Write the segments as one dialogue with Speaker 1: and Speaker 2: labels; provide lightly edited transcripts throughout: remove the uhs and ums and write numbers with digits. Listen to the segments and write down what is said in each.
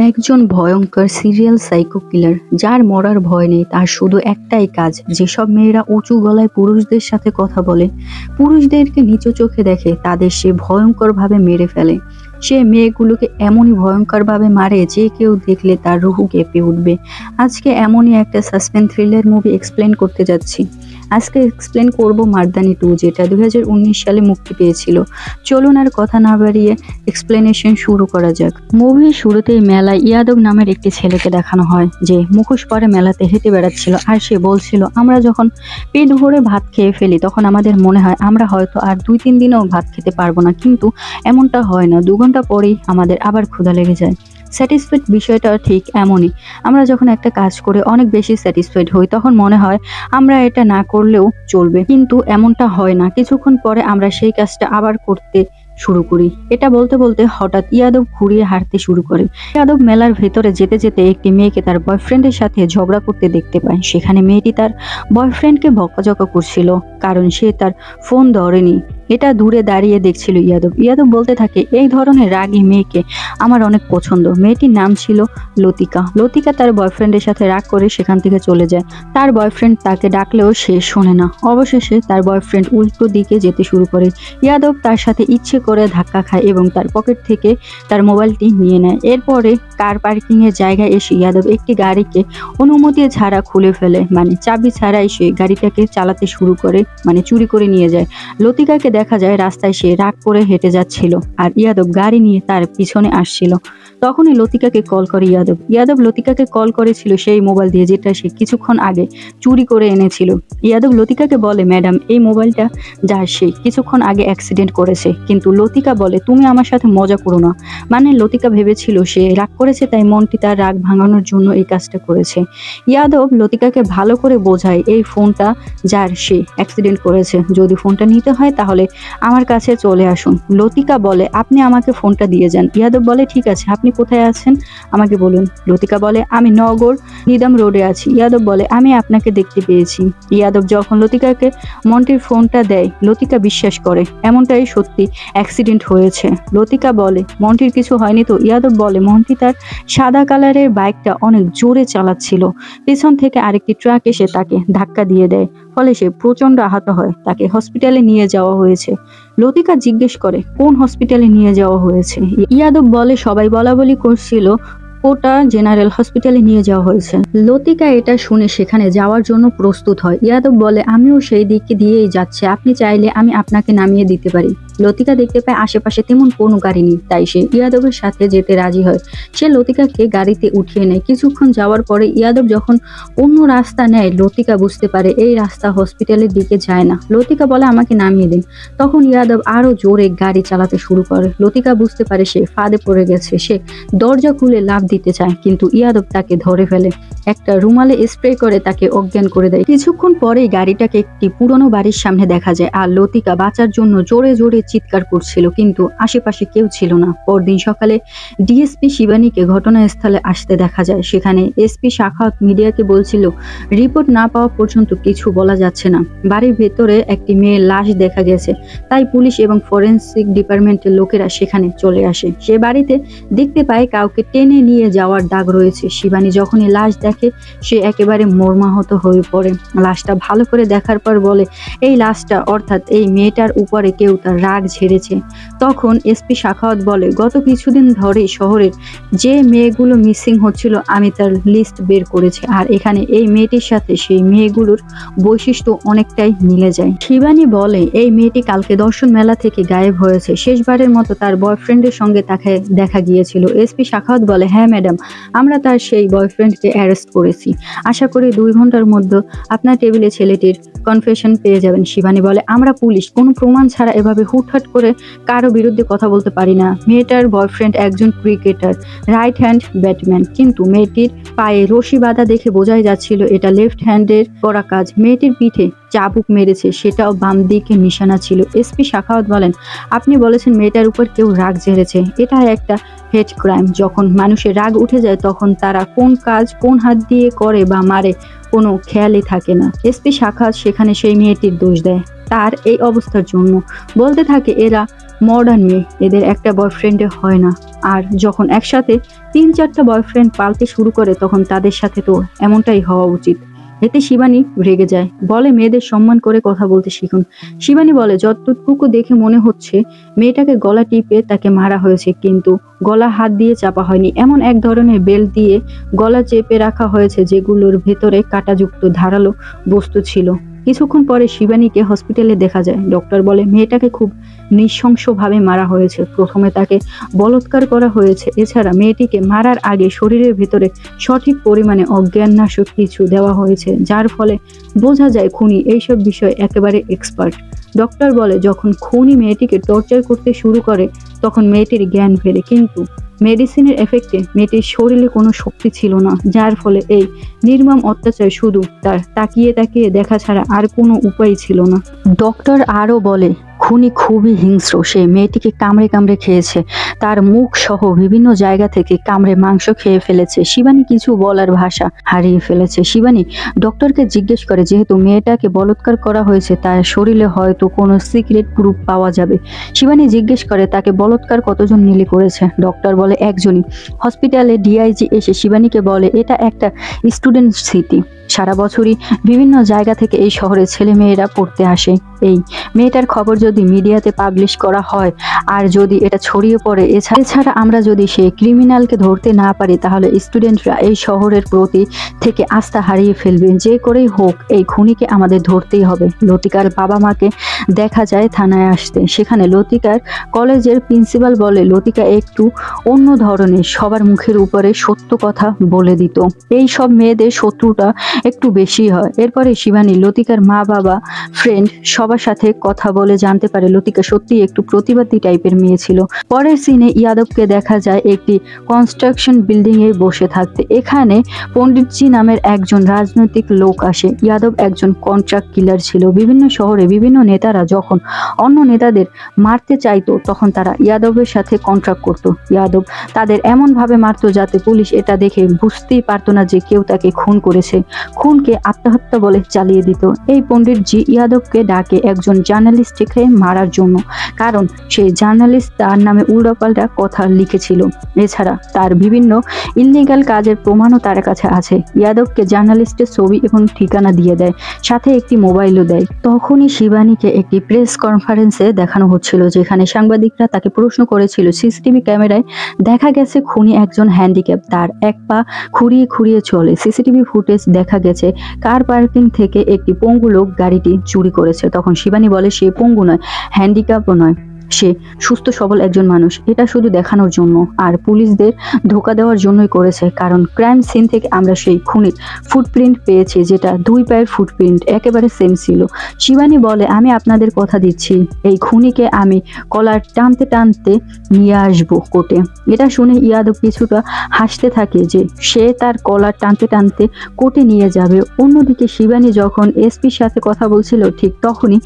Speaker 1: একজন ভয়ঙ্কর serial psycho কিলার যার মরার ভয় নেই, তার শুধু একটাই কাজ, যেসব মেয়েরা উঁচু গলায় পুরুষদের সাথে কথা বলে, পুরুষদেরকে নিচু চোখে দেখে, তাদের সে ভয়ঙ্করভাবে মেরে ফেলে। সে মেয়েগুলোকে এমনই ভয়ঙ্করভাবে মারে যে কেউ দেখলে তার রুহু কেঁপে উঠবে। আজকে এমনই একটা সাসপেন্স থ্রিলার মুভি এক্সপ্লেন করতে যাচ্ছি। আজকে এক্সপ্লেন করব মার্দানি 2, যেটা 2019 সালে মুক্তি পেয়েছিল। চলুন আর কথা না বাড়িয়ে এক্সপ্লেনেশন শুরু করা যাক। মুভির শুরুতেই মেলায় ইয়াদব নামের একটি ছেলেকে দেখানো হয়, যে মুখোশ পরে মেলাতে হেঁটে বেড়াচ্ছিল। আর সে বলছিল, আমরা যখন পেট ভরে ভাত খেয়ে ফেলি তখন আমাদের মনে হয় আমরা হয়তো আর 2-3 দিনও ভাত খেতে পারবো না, কিন্তু এমনটা হয় না। 2 ঘন্টা পরেই আমাদের আবার ক্ষুধা লেগে যায়। স্যাটিসফাইড বিষয়টা ঠিক এমনই। আমরা যখন একটা কাজ করে অনেক বেশি স্যাটিসফাইড হই, তখন মনে হয় আমরা এটা না করলেও চলবে, কিন্তু এমনটা হয় না। কিছুক্ষণ পরে আমরা সেই কাজটা আবার করতে শুরু করি। এটা বলতে বলতে হঠাৎ ইয়াদব ঘুরিয়ে হাঁটতে শুরু করে। ইয়াদব মেলার ভেতরে যেতে যেতে একটি মেয়েকে তার বয়ফ্রেন্ডের সাথে ঝগড়া করতে দেখতে পায়। সেখানে মেয়েটি তার বয়ফ্রেন্ডকে বকাঝকা করছিল, কারণ সে তার ফোন ধরেনি। এটা দূরে দাঁড়িয়ে দেখছিল ইয়াদব। ইয়াদব বলতে থাকে, এই ধরনের রাগী মেয়েকে আমার অনেক পছন্দ। মেয়েটির নাম ছিল লতিকা। লতিকা তার বয়ফ্রেন্ডের সাথে রাগ করে সেখান থেকে চলে যায়। তার বয়ফ্রেন্ড তাকে ডাকলেও সে শোনে না। অবশেষে তার বয়ফ্রেন্ড উল্টো দিকে যেতে শুরু করে। ইয়াদব তার সাথে ইচ্ছে করে ধাক্কা খায় এবং তার পকেট থেকে তার মোবাইলটি নিয়ে নেয়। এরপরে কার পার্কিং এর জায়গায় এসে ইয়াদব একটি গাড়িকে অনুমতি ছাড়া খুলে ফেলে, মানে চাবি ছাড়াই সে গাড়িটাকে চালাতে শুরু করে, মানে চুরি করে নিয়ে যায়। লতিকাকে দেখা যায় রাস্তায় সে রাগ করে হেঁটে যাচ্ছিল, আর ইয়াদব গাড়ি নিয়ে তার পিছনে আসছিল। তখনই লতিকাকে কল করে ইয়াদব। ইয়াদব লতিকাকে কল করেছিল সেই মোবাইল দিয়ে, যেটা সে কিছুক্ষণ আগে চুরি করে এনেছিল। ইয়াদব লতিকাকে বলে, ম্যাডাম, এই মোবাইলটা যার সে কিছুক্ষণ আগে অ্যাক্সিডেন্ট করেছে। কিন্তু লতিকা বলে, তুমি আমার সাথে মজা করো না। মানে লতিকা ভেবেছিল সে রাগ করেছে, তাই মনটি তার রাগ ভাঙানোর জন্য এই কাজটা করেছে। ইয়াদব লতিকাকে ভালো করে বোঝায় এই ফোনটা যার সে অ্যাক্সিডেন্ট করেছে, যদি ফোনটা নিতে হয় তাহলে আমার কাছে চলে আসুন। লতিকা বলে, আপনি আমাকে ফোনটা দিয়ে যান। ইয়াদব বলে, ঠিক আছে, আপনি কোথায় আছেন আমাকে বলুন। লতিকা বলে, আমি নগর নিদাম রোডে আছি। ইয়াদব বলে, আমি আপনাকে দেখতে পেয়েছি। ইয়াদব যখন লতিকাকে মন্টির ফোনটা দেয়, লতিকা বিশ্বাস করে এমনটাই সত্যি অ্যাক্সিডেন্ট হয়েছে। লতিকা বলে, মন্টির কিছু হয়নি তো? ইয়াদব বলে, মন্টি তার সাদা কালারের বাইকটা অনেক জোরে চালাচ্ছিল। পেছন থেকে আরেকটি ট্রাক এসে তাকে ধাক্কা দিয়ে দেয়, ফলে সে প্রচন্ড আহত হয়। তাকে হসপিটালে নিয়ে যাওয়া হয়েছে। লতিকা জিজ্ঞেস করে, কোন হসপিটালে নিয়ে যাওয়া হয়েছে? ইয়াদব বলে, সবাই বলা বলি করছিল কোটা জেনারেল হসপিটালে নিয়ে যাওয়া হয়েছে। লতিকা এটা শুনে সেখানে যাওয়ার জন্য প্রস্তুত হয়। ইয়াদব বলে, আমিও সেই দিকে দিয়েই যাচ্ছি, আপনি চাইলে আমি আপনাকে নামিয়ে দিতে পারি। লতিকা দেখতে পায় আশেপাশে তেমন কোনো গাড়ি নেই, তাই সে ইয়াদবের সাথে যেতে রাজি হয়। সে লতিকাকে গাড়িতে উঠিয়ে নেয়। কিছুক্ষণ যাওয়ার পরে ইয়াদব যখন অন্য রাস্তা নেয়, লতিকা বুঝতে পারে এই রাস্তা হসপিটালের দিকে যায় না। লতিকা বলে, আমাকে নামিয়ে দিন। তখন ইয়াদব আরো জোরে গাড়ি চালাতে শুরু করে। লতিকা বুঝতে পারে সে ফাঁদে পড়ে গেছে। সে দরজা খুলে লাফ দিতে চায়, কিন্তু ইয়াদব তাকে ধরে ফেলে। একটা রুমালে স্প্রে করে তাকে অজ্ঞান করে দেয়। কিছুক্ষণ পরেই গাড়িটাকে একটি পুরনো বাড়ির সামনে দেখা যায়, আর লতিকা বাঁচার জন্য জোরে জোরে চিৎকার করছিল, কিন্তু আশেপাশে কেউ ছিল না। পরদিন সকালে ডিএসপি শিবানীকে ঘটনাস্থলে আসতে দেখা যায়। সেখানে এসপি শাখাওয়াত মিডিয়াকে বলছিল, রিপোর্ট না পাওয়া পর্যন্ত কিছু বলা যাচ্ছে না। বাড়ির ভেতরে একটি মেয়ের লাশ দেখা গেছে, তাই পুলিশ এবং ফরেনসিক ডিপার্টমেন্টের লোকেরা সেখানে চলে আসে। সে বাড়িতে দেখতে পায় কাউকে টেনে নিয়ে যাওয়ার দাগ রয়েছে। শিবানী যখনই লাশ দেখে সে একেবারে মর্মাহত হয়ে পড়ে। লাশটা ভালো করে দেখার পর বলে, এই লাশটা অর্থাৎ এই মেয়েটার উপরে কেউ তার রাগ ঝেড়েছে। তখন এসপি শাখাওয়াত বলে, গত কিছুদিন ধরে শহরের যে মেয়েগুলো মিসিং হচ্ছিল আমি তার লিস্ট বের করেছি, আর এখানে এই মেয়েটির সাথে সেই মেয়েগুলোর বৈশিষ্ট্য অনেকটাই মিলে যায়। শিবানী বলে, এই মেয়েটি কালকে দর্শন মেলা থেকে গায়েব হয়েছে। শেষবারের মতো তার বয়ফ্রেন্ডের সঙ্গে তাকে দেখা গিয়েছিল। এসপি শাখাওয়াত বলে, হ্যাঁ ম্যাডাম, আমরা তার সেই বয়ফ্রেন্ডকে অ্যারেস্ট করেছি। আশা করি 2 ঘন্টার মধ্যে আপনার টেবিলে ছেলেটির কনফেশন পেয়ে যাবেন। শিবানী বলে, আমরা পুলিশ, কোনো প্রমাণ ছাড়া এভাবে হুটহাট করে কারো বিরুদ্ধে কথা বলতে পারি না। মেয়েটার বয়ফ্রেন্ড একজন ক্রিকেটার, রাইট হ্যান্ড ব্যাটম্যান, কিন্তু মেয়েটির পায়ে রশি বাঁধা দেখে বোঝাই যাচ্ছিল এটা লেফট হ্যান্ডের করা কাজ। মেয়েটির পিঠে চাবুক মেরেছে, সেটাও বাম দিকে নিশানা ছিল। এসপি শাখাওয়াত বলেন, আপনি বলেছেন মেয়েটার উপর কেউ রাগ ঝেড়েছে। এটা একটা হেট ক্রাইম। যখন মানুষের রাগ উঠে যায় তখন তারা কোন কাজ কোন হাত দিয়ে করে বা মারে কোনো খেয়ালই থাকে না। এসপি শাখাওয়াত সেখানে সেই মেয়েটির দোষ দেয় তার এই অবস্থার জন্য। বলতে থাকে, এরা মডার্ন মেয়ে, এদের একটা বয়ফ্রেন্ডে হয় না। আর যখন একসাথে 3-4টা বয়ফ্রেন্ড পালতে শুরু করে তখন তাদের সাথে তো এমনটাই হওয়া উচিত। এতে শিবানী রেগে যায়, বলে মেয়েদের সম্মান করে কথা বলতে শিখুন। শিবানী বলে যতটুকু দেখে মনে হচ্ছে মেয়েটাকে গলা টিপে তাকে মারা হয়েছে, কিন্তু গলা হাত দিয়ে চাপা হয়নি, এমন এক ধরনের বেল্ট দিয়ে গলা চেপে রাখা হয়েছে যেগুলোর ভেতরে কাঁটাযুক্ত ধারালো বস্তু ছিল। কিছুক্ষণ পরে শিবানীকে হসপিটালে দেখা যায়। ডক্টর বলে মেয়েটাকে খুব নৃশংসভাবে মারা হয়েছে। প্রথমে তাকে বলাৎকার করা হয়েছে, এছাড়া মেয়েটিকে মারার আগে শরীরের ভেতরে সঠিক পরিমাণে অজ্ঞাননাশক কিছু দেওয়া হয়েছে, যার ফলে বোঝা যায় খুনি এইসব বিষয়ে একেবারে এক্সপার্ট। ডক্টর বলে যখন খুনি মেয়েটিকে টর্চার করতে শুরু করে তখন মেয়েটির জ্ঞান ফেরে, কিন্তু মেডিসিনের এফেক্টে মেয়েটির শরীরে কোনো শক্তি ছিল না, যার ফলে এই নির্মম অত্যাচার শুধু তার তাকিয়ে তাকিয়ে দেখা ছাড়া আর কোনো উপায় ছিল না। ডক্টর আরও বলে খুনি খুবই হিংস্র, সে মেয়েটিকে কামড়ে কামড়ে খেয়েছে, তার মুখ সহ বিভিন্ন জায়গা থেকে কামড়ে মাংস খেয়ে ফেলেছে। শিবানী কিছু বলার ভাষা হারিয়ে ফেলেছে। শিবানী ডক্টরকে জিজ্ঞেস করে যেহেতু মেয়েটাকে বলাৎকার করা হয়েছে তার শরীরে হয়তো কোনো সিক্রেট প্রুফ পাওয়া যাবে। শিবানী জিজ্ঞেস করে তাকে বলাৎকার কতজন মিলে করেছে। ডক্টর বলে একজনই। হসপিটালে ডিআইজি এসে শিবানীকে বলে এটা একটা স্টুডেন্ট সিটি, সারা বছরই বিভিন্ন জায়গা থেকে এই শহরে ছেলে মেয়েরা পড়তে আসে। এই মেয়েটার খবর যদি মিডিয়াতে পাবলিশ করা হয় আর যদি এটা ছড়িয়ে পড়ে, এছাড়া আমরা যদি সেই ক্রিমিনালকে ধরতে না পারি তাহলে স্টুডেন্টরা এই শহরের প্রতি থেকে আস্থা হারিয়ে ফেলবে। যে করেই হোক এই খুনিকে আমাদের ধরতেই হবে। লতিকার বাবা মাকে দেখা যায় থানায় আসতে, সেখানে লতিকার কলেজের প্রিন্সিপাল বলে লতিকা একটু অন্য ধরনের, সবার মুখের উপরে সত্য কথা বলে দিত, এই সব মেয়েদের শত্রুতা একটু বেশি হয়। এরপরে শিবানী লতিকার মা বাবা ফ্রেন্ড সবার সাথে কথা বলে জানতে পারে লতিকা সত্যি একটু প্রতিবাদী টাইপের মেয়ে ছিল। পরের সিনে ইয়াদবকে দেখা যায় একটি কনস্ট্রাকশন বিল্ডিং এ বসে থাকতে। এখানে পণ্ডিতজি নামের একজন রাজনৈতিক লোক আসে। ইয়াদব একজন কন্ট্রাক্ট কিলার ছিল। বিভিন্ন শহরে বিভিন্ন নেতারা যখন অন্য নেতাদের মারতে চাইতো তখন তারা ইয়াদবের সাথে কন্ট্রাক্ট করত। ইয়াদব তাদের এমন ভাবে মারতো যাতে পুলিশ এটা দেখে বুঝতেই পারতো না যে কেউ তাকে খুন করেছে। খুনকে আত্মহত্যা বলে চালিয়ে দিত। এই পণ্ডিতজি ইয়াদবকে ডাকে একজন জার্নালিস্টকে মারার জন্য, কারণ সেই জার্নালিস্ট তার নামে উল্টাপাল্টা কথা লিখেছিল। এছাড়া তার বিভিন্ন ইললিগাল কাজের প্রমাণও তার কাছে আছে। ইয়াদবকে জার্নালিস্টের ছবি এবং ঠিকানা দিয়ে দেয়, সাথে একটি মোবাইলও দেয়। তখনই শিবানীকে একটি প্রেস কনফারেন্সে দেখানো হচ্ছিল যেখানে সাংবাদিকরা তাকে প্রশ্ন করেছিল সিসিটিভি ক্যামেরায় দেখা গেছে খুনি একজন হ্যান্ডিক্যাপ, তার এক পা খুঁড়িয়ে খুঁড়িয়ে চলে। সিসিটিভি ফুটেজ দেখা গেছে কার পার্কিং থেকে একটি পঙ্গু লোক গাড়িটি চুরি করেছে। তখন শিবানী বলে সে পঙ্গু নয়, হ্যান্ডিক্যাপও নয়, সে সুস্থ সবল একজন মানুষ। এটা শুধু দেখানোর জন্য আর পুলিশদের ধোকা দেওয়ার জন্যই করেছে, কারণ ক্রাইম সিন থেকে আমরা সেই খুনির ফুটপ্রিন্ট পেয়েছি, যেটা 2 পায়ের ফুটপ্রিন্ট একেবারে সেম ছিল। শিবানী বলে আমি আপনাদের কথা দিচ্ছি এই খুনিকে আমি কলার টানতে টানতে নিয়ে আসবো কোর্টে। এটা শুনে ইয়াদব কিছুটা হাসতে থাকে যে সে তার কলার টানতে টানতে কোর্টে নিয়ে যাবে। অন্যদিকে শিবানী যখন এসপির সাথে কথা বলছিল ঠিক তখনই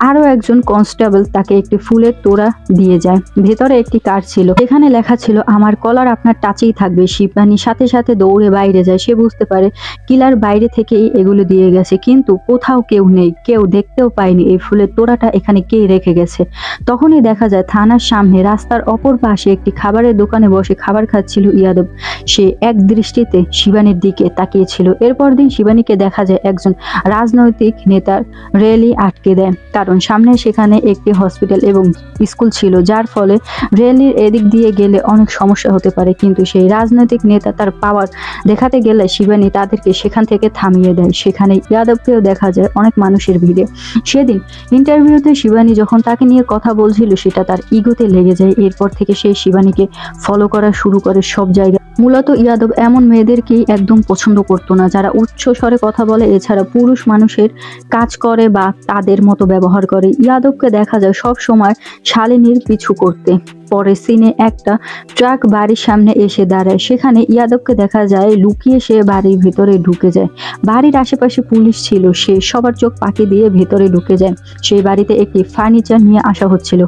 Speaker 1: আরো একজন কনস্টেবল তাকে একটি ফুলের তোড়া দিয়ে যায়। ভেতরে একটি কার্ড ছিল, এখানে লেখা ছিল আমার কলার আপনার টাচেই থাকবে। শিবানী সাথে সাথে দৌড়ে বাইরে যায়। সে বুঝতে পারে কিলার বাইরে থেকেই এগুলো দিয়ে গেছে, কিন্তু কোথাও কেউ নেই, কেউ দেখতেও পায়নি এই ফুলের তোড়াটা এখানে কে রেখে গেছে। তখনই দেখা যায় থানার সামনে রাস্তার অপর পাশে একটি খাবারের দোকানে বসে খাবার খাচ্ছিল ইয়াদব। সে এক দৃষ্টিতে শিবানীর দিকে তাকিয়েছিল। এরপর দিন শিবানীকে দেখা যায় একজন রাজনৈতিক নেতার র্যালি আটকে দেয়, কারণ সামনে সেখানে একটি হসপিটাল এবং স্কুল ছিল, যার ফলে র্যালির এদিক দিয়ে গেলে অনেক সমস্যা হতে পারে। কিন্তু সেই রাজনৈতিক নেতা তার পাওয়ার দেখাতে গেলে শিবানী তাদেরকে সেখান থেকে থামিয়ে দেয়। সেখানে ইয়াদবকেও দেখা যায় অনেক মানুষের ভিড়ে। সেদিন ইন্টারভিউতে শিবানী যখন তাকে নিয়ে কথা বলছিল সেটা তার ইগোতে লেগে যায়। এরপর থেকে সেই শিবানীকে ফলো করা শুরু করে সব জায়গায়। মূলত ইয়াদব এমন মেয়েদেরকেই একদম পছন্দ করতো না যারা উচ্চ স্বরে কথা বলে, এছাড়া পুরুষ মানুষের কাজ করে বা তাদের মতো ব্যবহার করে। ইয়াদবকে দেখা যায় সব সময় শালিনীর পিছু করতে। পরের সিনে একটা ট্রাক বাড়ির সামনে এসে দাঁড়ায়, সেখানে ইয়াদবকে দেখা যায় লুকিয়ে সে বাড়ির ভিতরে ঢুকে যায়। বাড়ির আশেপাশে পুলিশ ছিল, সে সবার চোখ পাকি দিয়ে ভেতরে ঢুকে যায়। সেই বাড়িতে একটি ফার্নিচার নিয়ে আসা হচ্ছিল।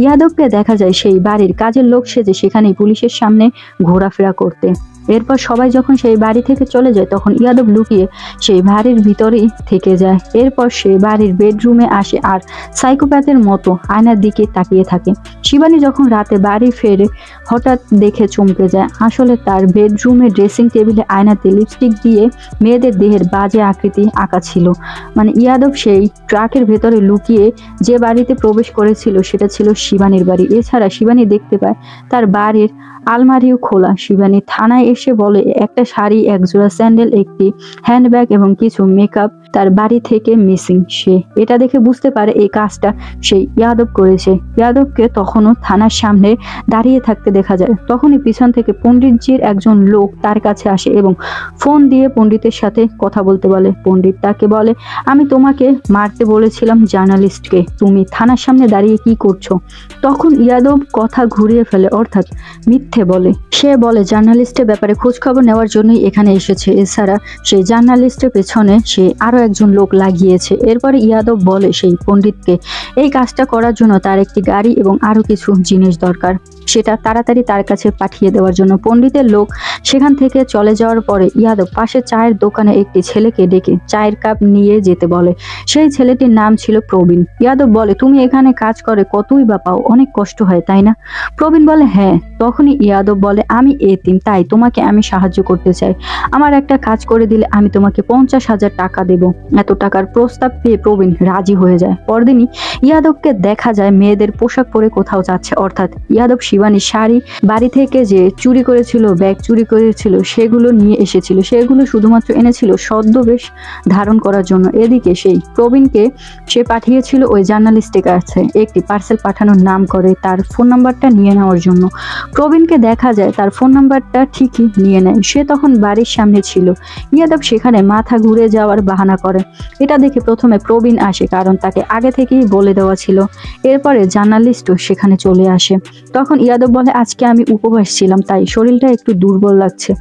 Speaker 1: ইয়াদবকে দেখা যায় সেই বাড়ির কাজের লোক সেজে সেখানেই পুলিশের সামনে ঘোরাফেরা করতে। এরপর সবাই যখন সেই বাড়ি থেকে চলে যায় তখন ইয়াদব লুকিয়ে সেই বাড়ির ভিতরেই থেকে যায়। এরপর সে বাড়ির বেডরুমে আসে আর সাইকোপ্যাথের মতো আয়নার দিকে তাকিয়ে থাকে। শিবানী যখন রাত রাতে বাড়ি ফেরে হঠাৎ দেখে চমকে যায়। আসলে তার বেডরুমে ড্রেসিং টেবিলে আয়নাতে লিপস্টিক দিয়ে মেয়েদের দেহের বাজে আকৃতি আঁকা ছিল। মানে ইয়াদব সেই ট্রাকের ভেতরে লুকিয়ে যে বাড়িতে প্রবেশ করেছিল সেটা ছিল শিবানীর বাড়ি। এছাড়া শিবানী দেখতে পায় তার বাড়ির আলমারিও খোলা। শিবানী থানায় এসে বলে একটা শাড়ি, একজোড়া স্যান্ডেল, একটি হ্যান্ডব্যাগ এবং কিছু মেকআপ তার বাড়ি থেকে মিসিং। সে এটা দেখে বুঝতে পারে এই কাজটা সেই ইয়াদব করেছে। ইয়াদবকে তখনও থানার সামনে দাঁড়িয়ে থাকতে দেখা যায়। তখনই পিছন থেকে পণ্ডিতজির একজন লোক তার কাছে আসে এবং ফোন দিয়ে পণ্ডিতের সাথে কথা বলতে বলে। পণ্ডিত তাকে বলে, আমি তোমাকে মারতে বলেছিলাম জার্নালিস্টকে, তুমি থানার সামনে দাঁড়িয়ে কি করছো? তখন ইয়াদব কথা ঘুরিয়ে ফেলে, অর্থাৎ মিথ্যে বলে। সে বলে জার্নালিস্টের ব্যাপারে খোঁজ খবর নেওয়ার জন্যই এখানে এসেছে। এছাড়া সেই জার্নালিস্টের পেছনে সে আরো একজন লোক লাগিয়েছে। এরপরে ইয়াদব বলে সেই পণ্ডিতকে এই কাজটা করার জন্য তার একটি গাড়ি এবং আরো কিছু জিনিস দরকার, সেটা তাড়াতাড়ি তার কাছে পাঠিয়ে দেওয়ার জন্য। পণ্ডিতের লোক সেখান থেকে চলে যাওয়ার পরে ইয়াদব পাশে চায়ের দোকানে একটি ছেলেকে ডেকে চায়ের কাপ নিয়ে যেতে বলে। সেই ছেলেটির নাম ছিল প্রবীণ। ইয়াদব বলে, তুমি এখানে কাজ করে কতই বা পাও, অনেক কষ্ট হয় তাই না? প্রবীণ বলে, হ্যাঁ। তখনই ইয়াদব বলে, আমি এতিম, তাই তোমাকে আমি সাহায্য করতে চাই। আমার একটা কাজ করে দিলে আমি তোমাকে 50,000 টাকা দেব। এত টাকার প্রস্তাব পেয়ে প্রবীণ রাজি হয়ে যায়। পরদিনই ইয়াদবকে দেখা যায় মেয়েদের পোশাক পরে কোথাও যাচ্ছে, অর্থাৎ ইয়াদব শিবানীর শাড়ি, বাড়ি থেকে যে চুরি করেছিল, ব্যাগ চুরি করেছিল, সেগুলো নিয়ে এসেছিল। সেগুলো শুধুমাত্র এনেছিল ছদ্মবেশ ধারণ করার জন্য। এদিকে সেই প্রবীণকে সে পাঠিয়েছিল ওই জার্নালিস্টের কাছে একটি পার্সেল পাঠানোর নাম করে তার ফোন নাম্বারটা নিয়ে নেওয়ার জন্য। প্রবীণকে দেখা যায় তার ফোন নাম্বারটা ঠিকই নিয়ে নেয়। সে তখন বাড়ির সামনে ছিল। ইয়াদব সেখানে মাথা ঘুরে যাওয়ার বাহানা করে। এটা দেখে প্রথমে প্রবীণ আসে, কারণ তাকে আগে থেকেই বলে দেওয়া ছিল। এরপরে জার্নালিস্টও সেখানে চলে আসে। তখন ইয়াদব বলে, আজকে আমি উপবাস ছিলাম, তাই শরীরটা একটু দুর্বল লাগছে,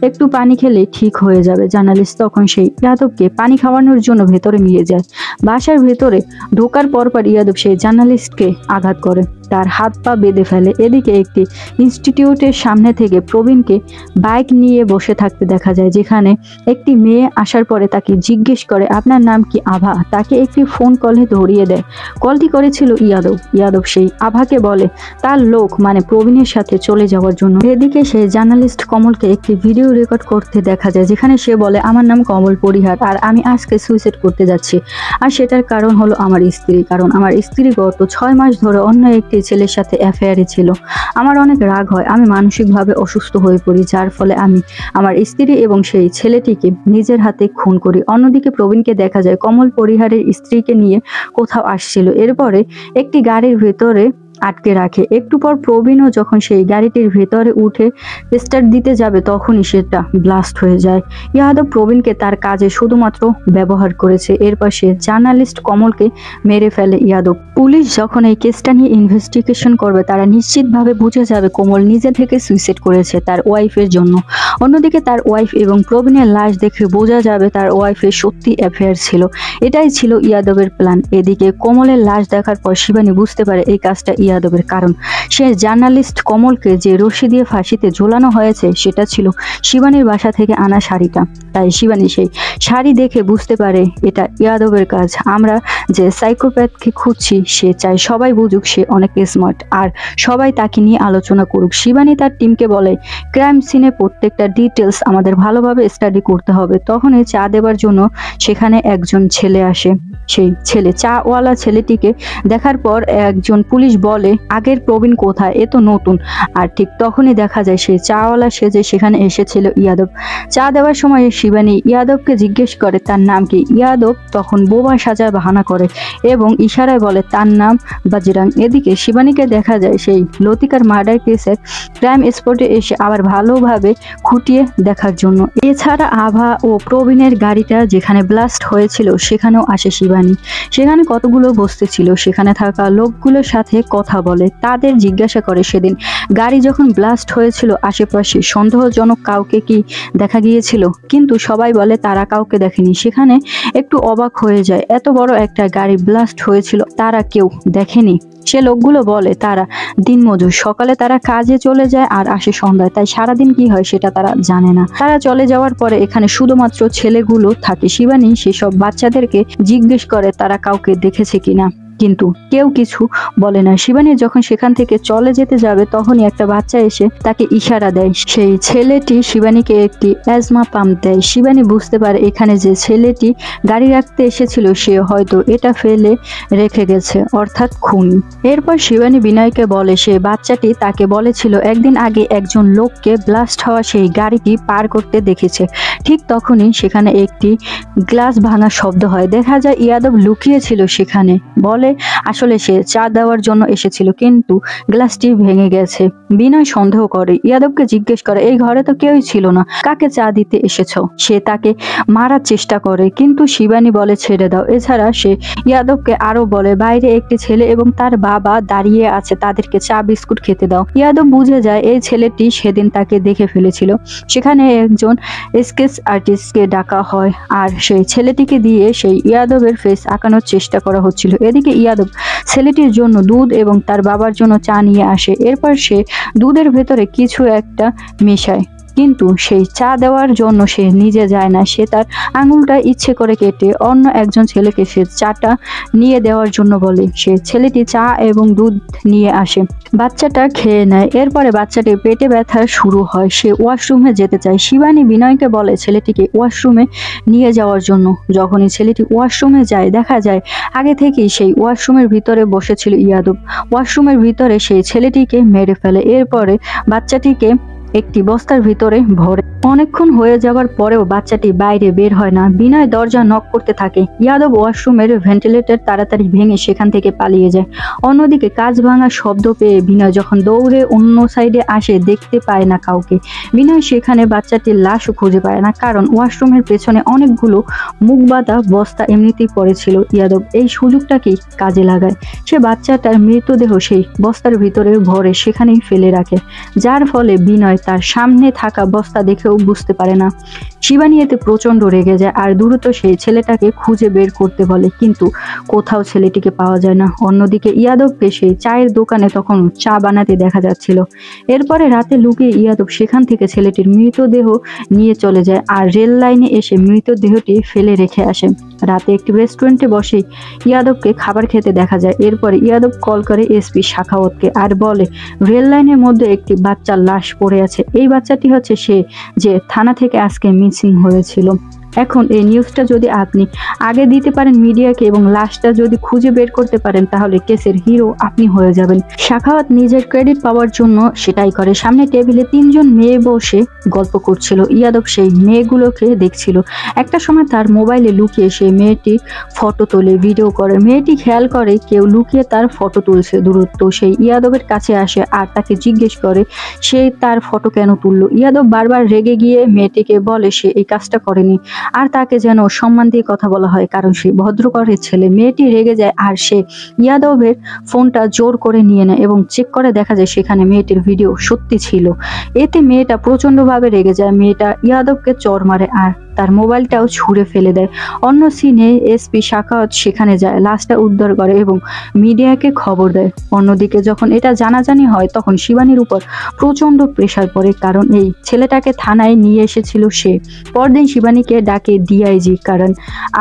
Speaker 1: একটু পানি খেলে ঠিক হয়ে যাবে। জার্নালিস্ট তখন সেই ইয়াদবকে পানি খাওয়ানোর জন্য ভেতরে নিয়ে যায়। বাসার ভেতরে ঢোকার পরপর ইয়াদব সেই জার্নালিস্টকে আঘাত করে, তার হাত পা বেঁধে ফেলে। এদিকে একটি ইনস্টিটিউটের সামনে থেকে প্রবীণকে বাইক নিয়ে বসে থাকতে দেখা যায়, যেখানে একটি মেয়ে আসার পরে তাকে জিজ্ঞেস করে, আপনার নাম কি? আভা। তাকে একটি ফোন কলে ধরিয়ে দেয়। কলটি করেছিল ইয়াদব। ইয়াদব সেই আভাকে বলে তার লোক মানে প্রবীণের সাথে চলে যাওয়ার জন্য। এদিকে সেই জার্নালিস্ট কমলকে একটি ভিডিও রেকর্ড করতে দেখা যায়, যেখানে সে বলে, আমার নাম কমল পরিহার আর আমি আজকে সুইসাইড করতে যাচ্ছি। আর সেটার কারণ হলো আমার স্ত্রী, কারণ আমার স্ত্রী গত 6 মাস ধরে অন্য একটি ছেলের সাথে অ্যাফেয়ারে ছিল। আমার অনেক রাগ হয়, আমি মানসিকভাবে অসুস্থ হয়ে পড়ি, যার ফলে আমি আমার স্ত্রী এবং সেই ছেলেটিকে নিজের হাতে খুন করি। অন্যদিকে প্রবীণকে দেখা যায় কমল পরিহারের স্ত্রীকে নিয়ে কোথাও আসছিল। এরপরে একটি গাড়ির ভেতরে আটকে রাখে। একটু পর প্রবীণও যখন সেই গাড়িটির ভেতরে উঠে স্টার্ট দিতে যাবে, তখনই সেটা ব্লাস্ট হয়ে যায়। ইয়াদব প্রবীণকে তার কাজে শুধুমাত্র ব্যবহার করেছে। এরপর সে জার্নালিস্ট কমলকে মেরে ফেলে ইয়াদব। পুলিশ যখন এই কেসটা নিয়ে ইনভেস্টিগেশন করবে, তারা নিশ্চিতভাবে বুঝে যাবে কমল নিজে থেকে সুইসাইড করেছে তার ওয়াইফের জন্য। অন্যদিকে তার ওয়াইফ এবং প্রবীণের লাশ দেখে বোঝা যাবে তার ওয়াইফের সত্যি অ্যাফেয়ার ছিল। এটাই ছিল ইয়াদবের প্ল্যান। এদিকে কমলের লাশ দেখার পর শিবানী বুঝতে পারে এই কাজটা ইয়াদবের, কারণ সে জার্নালিস্ট কমলকে যে রশি দিয়ে ফাঁসিতে ঝোলানো হয়েছে সেটা ছিল শিবানীর বাসা থেকে আনা শাড়িটা। তাই শিবানী সেই শাড়ি দেখে বুঝতে পারে এটা ইয়াদবের কাজ। আমরা যে সাইকোপ্যাথকে খুঁজছি সে চায় সবাই বুঝুক সে অনেক স্মার্ট আর সবাই তাকে নিয়ে আলোচনা করুক। শিবানী তার টিমকে বলে, ক্রাইম সিনে প্রত্যেকটা ডিটেলস আমাদের ভালোভাবে স্টাডি করতে হবে। তখনই চা দেওয়ার জন্য সেখানে একজন ছেলে আসে। সেই ছেলে চাওয়ালা ছেলেটিকে দেখার পর একজন পুলিশ বলে, আগের প্রবীণ কোথায়, এ তো নতুন। আর ঠিক তখনই দেখা যায় সেই চাওয়ালা সেজে সেখানে এসেছিল ইয়াদব। চা দেওয়ার সময় শিবানী ইয়াদবকে জিজ্ঞেস করে তার নাম কি। ইয়াদব তখন বোবা সাজার বাহানা করে এবং ইশারায় বলে তার নাম বাজিরাং। এদিকে শিবানীকে দেখা যায় সেই লতিকার মার্ডার কেসের ক্রাইম স্পটে এসে আবার ভালোভাবে খুঁটিয়ে দেখার জন্য। এছাড়া আভা ও প্রবীণের গাড়িটা যেখানে ব্লাস্ট হয়েছিল সেখানেও আসে শিবানী। সেখানে কতগুলো বসতে ছিল, সেখানে থাকা লোকগুলোর সাথে কথা বলে, তাদের জিজ্ঞাসা করে সেদিন গাড়ি যখন ব্লাস্ট হয়েছিল আশেপাশে সন্দেহজনক কাউকে কি দেখা গিয়েছিল, কিন্তু সবাই বলে তারা কাউকে দেখেনি। সেখানে একটু অবাক হয়ে যায়, এত বড় একটা গাড়ি ব্লাস্ট হয়েছিল তারা কেউ দেখেনি। সে লোকগুলো বলে তারা দিনমজুর, সকালে তারা কাজে চলে যায় আর আসে সন্ধ্যায়, তাই সারাদিন কি হয় সেটা তারা জানে না। তারা চলে যাওয়ার পরে এখানে শুধুমাত্র ছেলেগুলো থাকে। শিবানী সেসব বাচ্চাদেরকে জিজ্ঞেস করে তারা কাউকে দেখেছে কিনা, কিন্তু কেউ কিছু বলে না। শিবানী যখন সেখান থেকে চলে যেতে যাবে তখনই একটা বাচ্চা এসে তাকে ইশারা দেয়। সেই ছেলেটি শিবানীকে একটি অ্যাজমা পাম্প দেয়। শিবানী বুঝতে পারে এখানে যে ছেলেটি গাড়ি রাখতে এসেছিল সে হয়তো এটা ফেলে রেখে গেছে, অর্থাৎ খুনি। এরপর শিবানী বিনয়কে বলে সে বাচ্চাটি তাকে বলেছিল একদিন আগে একজন লোককে ব্লাস্ট হওয়া সেই গাড়িটি পার করতে দেখেছে। ঠিক তখনই সেখানে একটি গ্লাস ভাঙার শব্দ হয়। দেখা যায় ইয়াদব লুকিয়েছিল সেখানে। বলে আসলে সে চা দেওয়ার জন্য এসেছিল কিন্তু গ্লাসটি ভেঙে গেছে। বিনয় সন্দেহ করে, ইয়াদবকে জিজ্ঞেস করে এই ঘরে তো কেউই ছিল না, কাকে চা দিতে এসেছ? সে তাকে মারার চেষ্টা করে কিন্তু শিবানী বলে ছেড়ে দাও। এছাড়া সে ইয়াদবকে আরো বলে বাইরে একটি ছেলে এবং তার বাবা দাঁড়িয়ে আছে, তাদেরকে চা বিস্কুট খেতে দাও। ইয়াদব বুঝে যায় এই ছেলেটি সেদিন তাকে দেখে ফেলেছিল। সেখানে একজন স্কেচ আর্টিস্টকে ডাকা হয় আর সেই ছেলেটিকে দিয়ে সেই ইয়াদবের ফেস আঁকানোর চেষ্টা করা হচ্ছিল। এদিকে ইয়াদব ছেলেটির জন্য দুধ এবং তার বাবার জন্য চা নিয়ে আসে। এরপর সে দুধের ভেতরে কিছু একটা মেশায় কিন্তু সেই চা দেওয়ার জন্য সে নিজে যায় না। সে তার আঙুলটা ইচ্ছে করে কেটে অন্য একজন ছেলেকে সে চাটা নিয়ে দেওয়ার জন্য বলে। সে ছেলেটি চা এবং দুধ নিয়ে আসে, বাচ্চাটা খেয়ে নেয়। এরপরে বাচ্চাটির পেটে ব্যথা শুরু হয়, সে ওয়াশরুমে যেতে চায়। শিবানী বিনয়কে বলে ছেলেটিকে ওয়াশরুমে নিয়ে যাওয়ার জন্য। যখনই ছেলেটি ওয়াশরুমে যায় দেখা যায় আগে থেকেই সেই ওয়াশরুমের ভিতরে বসেছিল ইয়াদব। ওয়াশরুমের ভিতরে সেই ছেলেটিকে মেরে ফেলে। এরপরে বাচ্চাটিকে একটি বস্তার ভিতরে ভরে। অনেকক্ষণ হয়ে যাওয়ার পরেও বাচ্চাটি বাইরে বের হয় না। বিনয় দরজা নক করতে থাকে। ইয়াদব ওয়াশরুমের ভেন্টিলেটর তাড়াতাড়ি ভেঙে সেখান থেকে পালিয়ে যায়। অন্যদিকে কাঁচ ভাঙার শব্দ পেয়ে বিনয় যখন দৌড়ে অন্য সাইডে আসে দেখতে পায় না কাউকে। বিনয় সেখানে বাচ্চাটির লাশও খুঁজে পায় না, কারণ ওয়াশরুমের পেছনে অনেকগুলো মুখ বাঁধা বস্তা এমনিতেই পড়েছিল। ইয়াদব এই সুযোগটাকেই কাজে লাগায়। সে বাচ্চাটার মৃতদেহ সেই বস্তার ভিতরে ভরে সেখানেই ফেলে রাখে, যার ফলে বিনয় তার সামনে থাকা বস্তা দেখেও বুঝতে পারে না। শিবানী এতে প্রচন্ড রেগে যায় আর দ্রুত সেই ছেলেটাকে খুঁজে বের করতে বলে, কিন্তু কোথাও ছেলেটিকে পাওয়া যায় না। অন্যদিকে ইয়াদবকে সেই চায়ের দোকানে তখন চা বানাতে দেখা যাচ্ছিল। এরপরে রাতে লুকিয়ে ইয়াদব সেখান থেকে ছেলেটির মৃতদেহ নিয়ে চলে যায় আর রেল লাইনে এসে মৃতদেহটি ফেলে রেখে আসে। রাতে একটি রেস্টুরেন্টে বসে ইয়াদবকে খাবার খেতে দেখা যায়। এরপরে ইয়াদব কল করে এসপি শাখাওয়াতকে আর বলে রেল লাইনের মধ্যে একটি বাচ্চার লাশ পড়ে আছে। এই বাচ্চাটি হচ্ছে সে যে থানা থেকে আজকে মিসিং হয়েছিল। এখন এই নিউজটা যদি আপনি আগে দিতে পারেন মিডিয়াকে এবং লাশটা যদি খুঁজে বের করতে পারেন তাহলে কেসের হিরো আপনি হয়ে যাবেন। শাখাওয়াত নিজের ক্রেডিট পাওয়ার জন্য সেটাই করে। সামনে টেবিলে 3 জন মেয়ে বসে গল্প করছিল। ইয়াদব সেই মেয়েগুলোকে দেখছিল। একটা সময় তার মোবাইলে লুকিয়ে সেই মেয়েটির ফটো তোলে, ভিডিও করে। মেয়েটি খেয়াল করে কেউ লুকিয়ে তার ফটো তুলছে। দূরত্ব সেই ইয়াদবের কাছে আসে আর তাকে জিজ্ঞেস করে সে তার ফটো কেন তুললো। ইয়াদব বারবার রেগে গিয়ে মেয়েটিকে বলে সে এই কাজটা করেনি আর তাকে যেন সম্মান দিয়ে কথা বলা হয়, কারণ সে ভদ্রঘরের ছেলে। মেয়েটি রেগে যায় আর সে ইয়াদবের ফোনটা জোর করে নিয়ে নেয় এবং চেক করে দেখা যায় সেখানে মেয়েটির ভিডিও সত্যি ছিল। এতে মেয়েটা প্রচন্ডভাবে রেগে যায়। মেয়েটা ইয়াদবকে চড় মারে আর তার মোবাইলটাও ছুঁড়ে ফেলে দেয়। অন্য সিনে এসপি শাখাওয়াত সেখানে যায়, লাশটা উদ্ধার করে এবং মিডিয়াকে খবর দেয়। অন্যদিকে যখন এটা জানাজানি হয় তখন শিবানীর উপর প্রচন্ড প্রেসার পড়ে, কারণ এই ছেলেটাকে থানায় নিয়ে এসেছিল সে। পরদিন শিবানীকে ডাকে ডিআইজি কারণ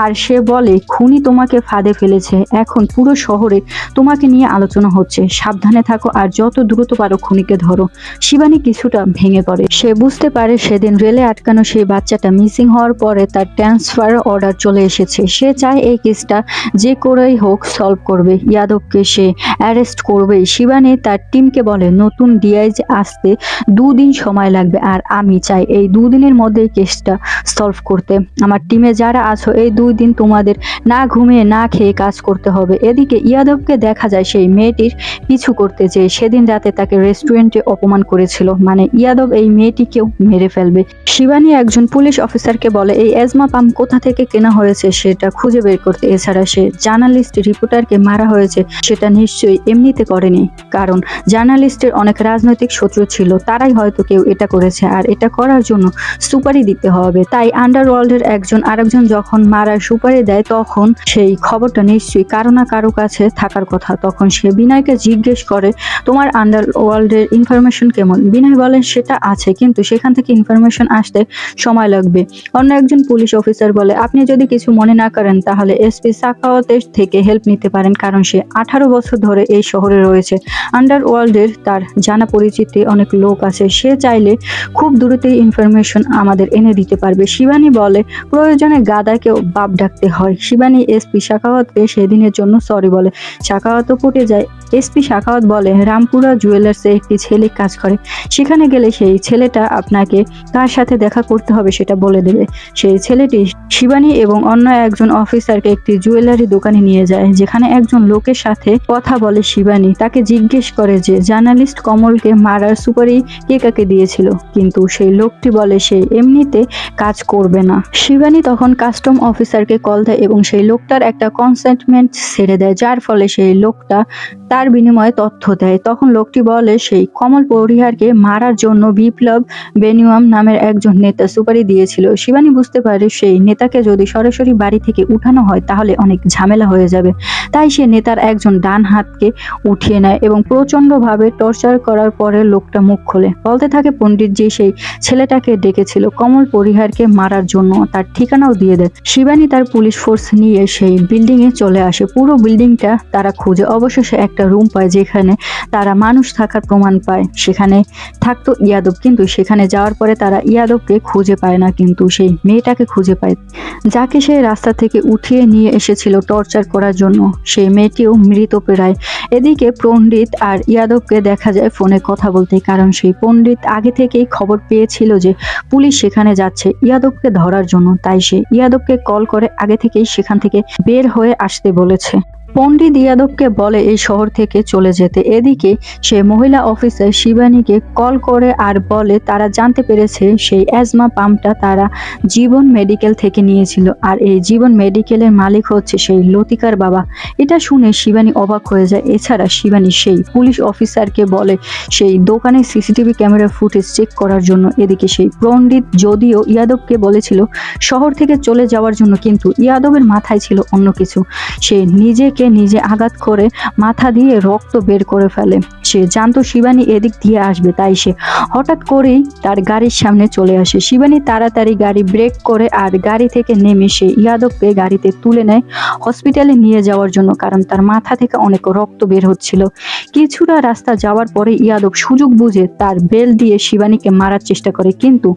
Speaker 1: আর সে বলে খুনি তোমাকে ফাঁদে ফেলেছে, এখন পুরো শহরে তোমাকে নিয়ে আলোচনা হচ্ছে, সাবধানে থাকো আর যত দ্রুত পারো খুনিকে ধরো। শিবানী কিছুটা ভেঙে পড়ে। সে বুঝতে পারে সেদিন রেলে আটকানো সেই বাচ্চাটা মিসিং হওয়ার পরে তার ট্রান্সফার অর্ডার চলে এসেছে। সে চায় এই কেসটা যে করেই হোক সলভ করবে। ইয়াদবকে সে অ্যারেস্ট করবে। শিবানী তার টিমকে বলে নতুন ডিআইজি আসতে 2 দিন সময় লাগবে আর আমি চাই এই 2 দিনের মধ্যে কেসটা সলভ করতে। আমার টিমে যারা আছো এই 2 দিন তোমাদের না ঘুমিয়ে না খেয়ে কাজ করতে হবে। এদিকে ইয়াদবকে দেখা যায় সেই মেয়েটির পিছু করতে যে সেদিন রাতে তাকে রেস্টুরেন্টে অপমান করেছিল, মানে ইয়াদব এই মেয়েটিকেও মেরে ফেলবে। শিবানী একজন পুলিশ অফিসারকে বলে এই অ্যাজমা পাম্প কোথা থেকে কেনা হয়েছে সেটা খুঁজে বের করতে। এছাড়া সে জার্নালিস্ট রিপোর্টারকে মারা হয়েছে সেটা নিশ্চয়ই এমনিতে করেনি, কারণ জার্নালিস্টের অনেক রাজনৈতিক শত্রু ছিল, তারাই হয়তো কেউ এটা করেছে আর এটা করার জন্য সুপারি দিতে হবে। তাই তাই আন্ডারওয়ার্ল্ডের একজন আরেকজন যখন মারার সুপারি দেয় তখন সেই খবরটা নিশ্চয়ই কারো না কারো কাছে থাকার কথা। তখন সে বিনয়কে জিজ্ঞেস করে, তোমার আন্ডারওয়ার্ল্ডের ইনফরমেশন কেমন? বিনয় বলেন, সেটা আছে, কিন্তু সেখান থেকে ইনফরমেশন আসতে সময় লাগবে। অন্য একজন পুলিশ অফিসার বলে, আপনি যদি কিছু মনে না করেন তাহলে এসপি সাখাওয়াতের থেকে হেল্প নিতে পারেন, কারণ সে 18 বছর ধরে এই শহরে রয়েছে। আন্ডারওয়ার্ল্ডের তার জানা পরিচিতি অনেক লোক আছে, সে চাইলে খুব দ্রুতই ইনফরমেশন আমাদের এনে দিতে পারবে। শিবানী বলে, প্রয়োজনে গাদাকেও বাপ ডাকতে হয়। শিবানী এসপি সাখাওয়াতকে সেদিনের জন্য সরি বলে। সাখাওয়াতও পটে যায়। এসপি সাখাওয়াত বলে, রামপুরা জুয়েলার্সে একটি ছেলে কাজ করে, সেখানে গেলে সেই ছেলেটা আপনাকে কার সাথে দেখা করতে হবে সেটা বলে দেবে। সেই ছেলেটি শিবানী এবং অন্য একজন অফিসারকে একটি জুয়েলারি দোকানে নিয়ে যায়, যেখানে একজন লোকের সাথে কথা বলে শিবানী। তাকে জিজ্ঞেস করে যে জার্নালিস্ট কমলকে মারার সুপারি কে কাকে দিয়েছিল, কিন্তু সেই লোকটি বলে সে এমনিতে কাজ করবে না। শিবানী তখন কাস্টম অফিসারকে কল দেয় এবং সেই লোকটার একটা কনসেন্টমেন্ট ছেড়ে দেয়, যার ফলে সেই লোকটা তার বিনিময়ে তথ্য দেয়। তখন লোকটি বলে সেই কমল পরিহারকে মারার জন্য বিপ্লব বেনিয়াম নামের একজন নেতা সুপারি দিয়েছিল। শিবানী বুঝতে পারে সেই নেতাকে যদি সরাসরি বাড়ি থেকে উঠানো হয় তাহলে অনেক ঝামেলা হয়ে যাবে, তাই সে নেতার একজন ডান হাতকে উঠিয়ে নেয় এবং প্রচন্ডভাবে টর্চার করার পরে লোকটা মুখ খোলে, বলতে থাকে পণ্ডিত জি সেই ছেলেটাকে ডেকেছিল কমল পরিহারকে মারার জন্য, তার ঠিকানাও দিয়ে দেয়। শিবানী তার পুলিশ ফোর্স নিয়ে সেই বিল্ডিং এ চলে আসে। পুরো বিল্ডিংটা তারা খুঁজে অবশেষে একটা রুম পায় যেখানে তারা মানুষ থাকার প্রমাণ পায়। সেখানে থাকতো ইয়াদব, কিন্তু সেখানে যাওয়ার পরে তারা ইয়াদবকে খুঁজে পায় না, কিন্তু সেই মেয়েটাকে খুঁজে পায় যাকে সে রাস্তা থেকে উঠিয়ে নিয়ে এসেছিল টর্চার করার জন্য। সেই মেয়েটিও মৃতপ্রায়। এদিকে পণ্ডিত আর ইয়াদবকে দেখা যায় ফোনে কথা বলতে, কারণ সেই পণ্ডিত আগে থেকেই খবর পেয়েছিল যে পুলিশ সেখানে যাচ্ছে ইয়াদবকে ধরার জন্য, তাই সে ইয়াদবকে কল করে আগে থেকেই সেখান থেকে বের হয়ে আসতে বলেছে। পণ্ডিত ইয়াদবকে বলে এই শহর থেকে চলে যেতে। এদিকে সে মহিলা অফিসার শিবানীকে কল করে আর বলে তারা জানতে পেরেছে সেই অ্যাজমা পাম্পটা তারা জীবন মেডিকেল থেকে নিয়েছিল, আর এই জীবন মেডিকেলের মালিক হচ্ছে সেই লতিকার বাবা। এটা শুনে শিবানী অবাক হয়ে যায়। এছাড়া শিবানী সেই পুলিশ অফিসারকে বলে সেই দোকানে সিসিটিভি ক্যামেরার ফুটেজ চেক করার জন্য। এদিকে সেই পণ্ডিত যদিও ইয়াদবকে বলেছিল শহর থেকে চলে যাওয়ার জন্য, কিন্তু ইয়াদবের মাথায় ছিল অন্য কিছু। সে নিজেকে আঘাত করে মাথা দিয়ে রক্ত বের করে ফেলে। সে জানতো শিবানী এদিক দিয়ে আসবে, তাই সে হঠাৎ করেই তার গাড়ির সামনে চলে আসে। শিবানী তাড়াতাড়ি গাড়ি ব্রেক করে আর গাড়ি থেকে নেমে সে ইয়াদবকে গাড়িতে তুলে নেয় হসপিটালে নিয়ে যাওয়ার জন্য, কারণ তার মাথা থেকে অনেক রক্ত বের হচ্ছিল। কিছুটা রাস্তা যাওয়ার পরে ইয়াদব সুযোগ বুঝে তার বেল দিয়ে শিবানীকে মারার চেষ্টা করে, কিন্তু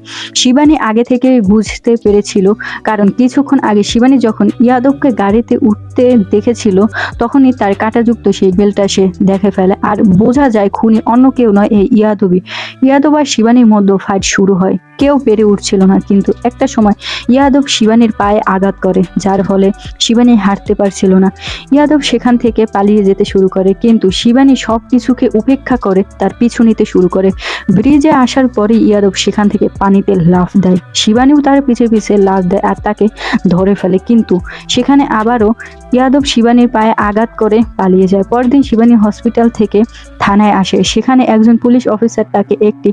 Speaker 1: শিবানী আগে থেকে বুঝতে পেরেছিল, কারণ কিছুক্ষণ আগে শিবানী যখন ইয়াদবকে গাড়িতে উঠতে দেখেছিল তখনই তার কাঁটাযুক্ত সেই বেলটা সে দেখে ফেলে, আর বোঝা যায় খুনি অন্য কেউ নয়, এই ইয়াদবই। ইয়াদব আর শিবানীর মধ্যে ফাইট শুরু হয়। কেউ পেরে উঠছিল না, কিন্তু একটা সময় ইয়াদব শিবানীর পায়ে আঘাত করে, যার ফলে শিবানী হাঁটতে পারছিল না। ইয়াদব সেখান থেকে পালিয়ে যেতে শুরু করে, কিন্তু শিবানী সব কিছুকে উপেক্ষা করে তার পিছু নিতে শুরু করে। ব্রিজে আসার পরে ইয়াদব সেখান থেকে পানিতে লাফ দেয়। শিবানীও তার পিছে পিছে লাফ দেয় আর তাকে ধরে ফেলে, কিন্তু সেখানে আবারও ইয়াদব শিবানীর পায়ে আঘাত করে পালিয়ে যায়। পরদিন শিবানী হসপিটাল থেকে থানায় আসে। সেখানে একজন পুলিশ অফিসার তাকে একটি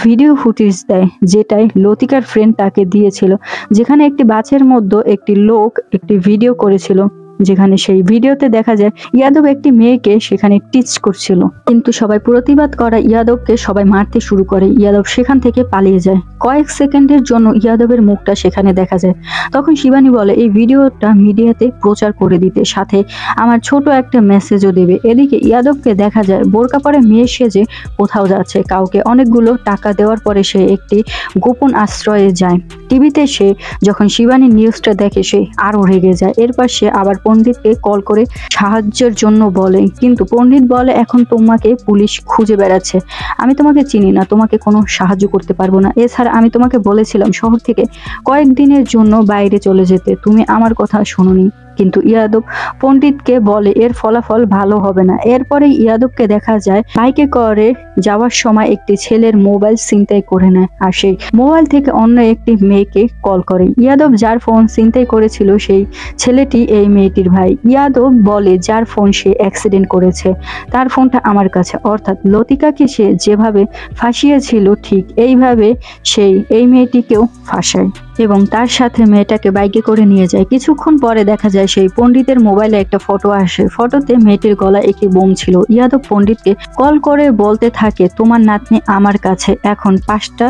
Speaker 1: ভিডিও ফুটেজ দেয়, যেটাই লতিকার ফ্রেন্ড তাকে দিয়েছিল, যেখানে একটি বাসের মধ্যে একটি লোক একটি ভিডিও করেছিল, যেখানে সেই ভিডিওতে দেখা যায় ইয়াদব একটি মেয়েকে সেখানে টিচ করছিল। কিন্তু সবাই প্রতিবাদ করা ইয়াদবকে সবাই মারতে শুরু করে। ইয়াদব সেখান থেকে পালিয়ে যায়। কয়েক সেকেন্ডের জন্য ইয়াদবের মুখটা সেখানে দেখা যায়। তখন শিবানী বলে এই ভিডিওটা মিডিয়াতে প্রচার করে দিতে, সাথে আমার ছোট একটা মেসেজও দেবে। এদিকে ইয়াদবকে দেখা যায় বোরকা পরে মেয়ে সেজে কোথাও যাচ্ছে। কাউকে অনেকগুলো টাকা দেওয়ার পরে সে একটি গোপন আশ্রয়ে যায়। টিভিতে সে যখন শিবানীর নিউজটা দেখে সে আরো রেগে যায়। এরপর সে আবার পণ্ডিতকে কল করে সাহায্যের জন্য বলে, কিন্তু পণ্ডিত বলে এখন তোমাকে পুলিশ খুঁজে বেড়াচ্ছে, আমি তোমাকে চিনি না, তোমাকে কোনো সাহায্য করতে পারবো না। এছাড়া আমি তোমাকে বলেছিলাম শহর থেকে কয়েকদিনের জন্য বাইরে চলে যেতে, তুমি আমার কথা শোনোনি। কিন্তু ইয়াদব পণ্ডিতকে বলে এর ফলাফল ভালো হবে না। এরপরে ইয়াদবকে দেখা যায় বাইকে করে যাওয়ার সময় একটি ছেলের মোবাইল ছিনতাই করে নেয়, আর সেই মোবাইল থেকে অন্য একটি মেয়েকে কল করে। ইয়াদব যার ফোন ছিনতাই করেছিল সেই ছেলেটি এই মেয়েটির ভাই। ইয়াদব বলে যার ফোন সে অ্যাক্সিডেন্ট করেছে তার ফোনটা আমার কাছে, অর্থাৎ লতিকাকে সে যেভাবে ফাঁসিয়েছিল ঠিক এইভাবে সেই এই মেয়েটিকেও ফাঁসায়। এবং তার সাথে মেয়েটাকে বাইকে করে নিয়ে যায়। কিছুক্ষণ পরে দেখা যায় সেই পণ্ডিতের মোবাইলে একটা ফটো আসে। ফটোতে মেয়েটির গলায় একটি বোম ছিল। ইয়াদব পণ্ডিতকে কল করে বলতে থাকে, তোমার নাতনি আমার কাছে, এখন 5টা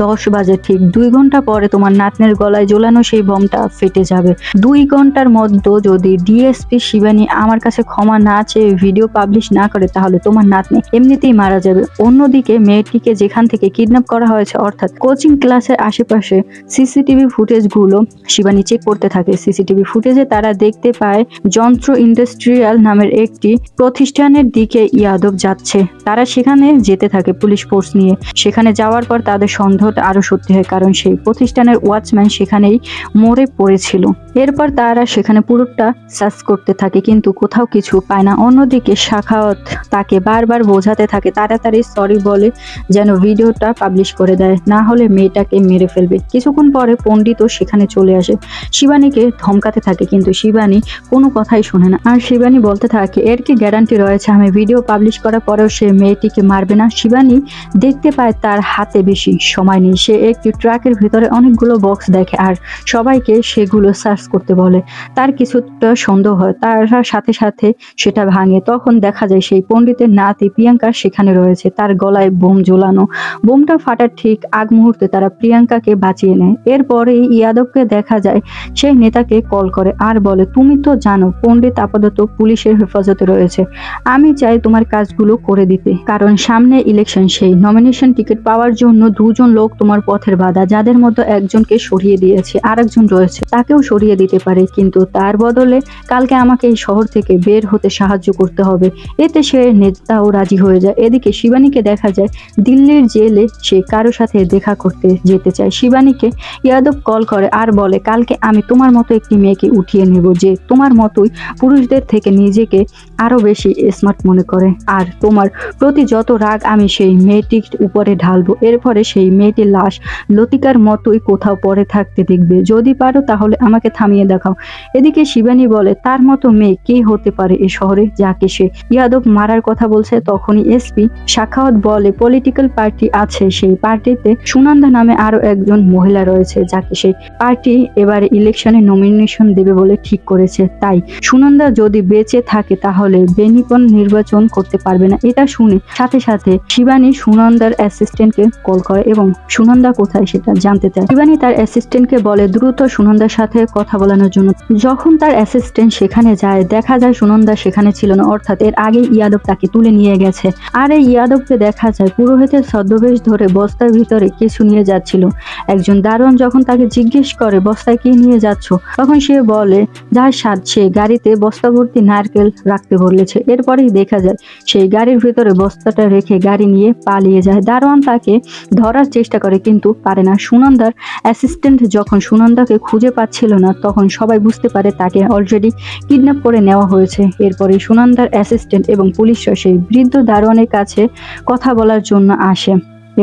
Speaker 1: 10 বাজে, ঠিক 2 ঘন্টা পরে তোমার নাতনির গলায় ঝোলানো সেই বোমটা ফেটে যাবে। 2 ঘন্টার মধ্যে যদি ডিএসপি শিবানী আমার কাছে ক্ষমা না চেয়ে ভিডিও পাবলিশ না করে তাহলে তোমার নাতনি এমনিতেই মারা যাবে। অন্যদিকে মেয়েটিকে যেখান থেকে কিডন্যাপ করা হয়েছে অর্থাৎ কোচিং ক্লাসের আশেপাশে সিসিটিভি ফুটেজগুলো শিবানী চেক করতে থাকে। সিসিটিভি ফুটেজে তারা দেখতে পায় যন্ত্র ইন্ডাস্ট্রিয়াল নামের একটি প্রতিষ্ঠানের দিকে ইয়াদব যাচ্ছে। তারা সেখানে যেতে থাকে পুলিশ ফোর্স নিয়ে। সেখানে যাওয়ার পর তাদের সন্দেহটা আরো সত্যি হয়, কারণ সেই প্রতিষ্ঠানের ওয়াচম্যান সেখানেই মরে পড়েছিল। এরপর তারা সেখানে পুরোটা সার্চ করতে থাকে কিন্তু কোথাও কিছু পায় না। অন্যদিকে সাখাওয়াত তাকে বারবার বোঝাতে থাকে তাড়াতাড়ি সরি বলে যেন ভিডিওটা পাবলিশ করে দেয়, না হলে মেয়েটাকে মেরে ফেলবে। কিছুক্ষণ পরে পণ্ডিতও সেখানে চলে আসে। শিবানীকে ধমকাতে থাকে কিন্তু শিবানী কোনো কথাই শোনে না। আর শিবানী বলতে থাকে, এর কি গ্যারান্টি রয়েছে আমি ভিডিও পাবলিশ করার পরেও সে মেয়েটিকে মারবে না? শিবানী দেখতে পায় তার হাতে বেশি সময় নেই। সে একটি ট্রাকের ভিতরে অনেকগুলো বক্স দেখে আর সবাইকে সেগুলো সার্চ করতে বলে। তার কিছুটা সন্দেহ হয়, তার সাথে সাথে সেটা ভাঙে। তখন দেখা যায় সেই পণ্ডিতের নাতি প্রিয়াঙ্কা সেখানে রয়েছে, তার গলায় বোম ঝোলানো। বোমটা ফাটার ঠিক আগ মুহূর্তে তারা প্রিয়াঙ্কাকে বাঁচিয়ে নেয়। এরপরে ইয়াদবকে দেখা যায় সেই নেতাকে কল করে আর বলে, তুমি তো জানো পণ্ডিত আপাতত পুলিশের হেফাজতে রয়েছে, আমি চাই তোমার কাজগুলো করে দিতে, কারণ সামনে ইলেকশন, সেই নমিনেশন টিকিট পাওয়ার জন্য 2 জন লোক তোমার পথের বাধা, যাদের মধ্যে একজনকে সরিয়ে দিয়েছে, আরেকজন রয়েছে তাকেও সরিয়ে দিতে পারে, কিন্তু তার বদলে কালকে আমাকে এই শহর থেকে বের হতে সাহায্য করতে হবে। এতে সে নেতাও রাজি হয়ে যায়। এদিকে শিবানীকে দেখা যায় দিল্লির জেলে সে কারো সাথে দেখা করতে যেতে চায়। শিবানীকে ইয়াদব কল করে আর বলে, কালকে আমি তোমার মতো একটি মেয়েকে উঠিয়ে নেব যে তোমার মতোই পুরুষদের থেকে নিজেকে আরো বেশি স্মার্ট মনে করে, আর তোমার প্রতি যত রাগ আমি সেই মেয়েটির উপরে ঢালবো। এরপরে সেই মেয়েটির লাশ লতিকার মতোই কোথাও পড়ে থাকতে দেখবে, যদি পারো তাহলে আমাকে থামিয়ে দেখাও। এদিকে শিবানী বলে, তার মতো মেয়ে কে হতে পারে এ শহরে যাকে সে ইয়াদব মারার কথা বলছে। তখনই এসপি সাখাওয়াত বলে, পলিটিক্যাল পার্টি আছে, সেই পার্টিতে সুনন্দা নামে আরো একজন মহিলা রয়েছে যাকে সেই পার্টি এবারে ইলেকশনে নমিনেশন দেবে বলে ঠিক করেছে। তাই সুনন্দা যদি বেঁচে থাকে তাহলে বেনিপন নির্বাচন করতে পারবে না। এটা শুনে সাথে সাথে শিবানী সুনন্দার অ্যাসিস্ট্যান্টকে কল করে এবং সুনন্দা কোথায় সেটা জানতে চায়। শিবানী তার অ্যাসিস্ট্যান্টকে বলে দ্রুত সুনন্দার সাথে কথা বলানোর জন্য। যখন তার অ্যাসিস্ট্যান্ট সেখানে যায় দেখা যায় সুনন্দা সেখানে ছিল না, অর্থাৎ এর আগে ইয়াদব তাকে তুলে নিয়ে গেছে। আর এই ইয়াদবকে দেখা যায় পুরোহিতের ছদ্মবেশ ধরে বস্তার ভিতরে কিছু নিয়ে যাচ্ছিল। একজন দারোয়ান যখন তাকে জিজ্ঞেস করে বস্তায় কি নিয়ে যাচ্ছ, তখন সে বলে যার স্বাদ সে গাড়িতে বস্তা ভর্তি নারকেল রাখতে বলেছে। এরপরেই দেখা যায় সেই গাড়ির ভিতরে বস্তাটা রেখে গাড়ি নিয়ে পালিয়ে যায়। দারোয়ান তাকে ধরার চেষ্টা করে কিন্তু পারে না। সুনন্দার অ্যাসিস্ট্যান্ট যখন সুনন্দাকে খুঁজে পাচ্ছিল না তখন সবাই বুঝতে পারে তাকে অলরেডি কিডন্যাপ করে নেওয়া হয়েছে। এরপরে সুনন্দার অ্যাসিস্ট্যান্ট এবং পুলিশরা সেই বৃদ্ধ দারোয়ানের কাছে কথা বলার জন্য আসে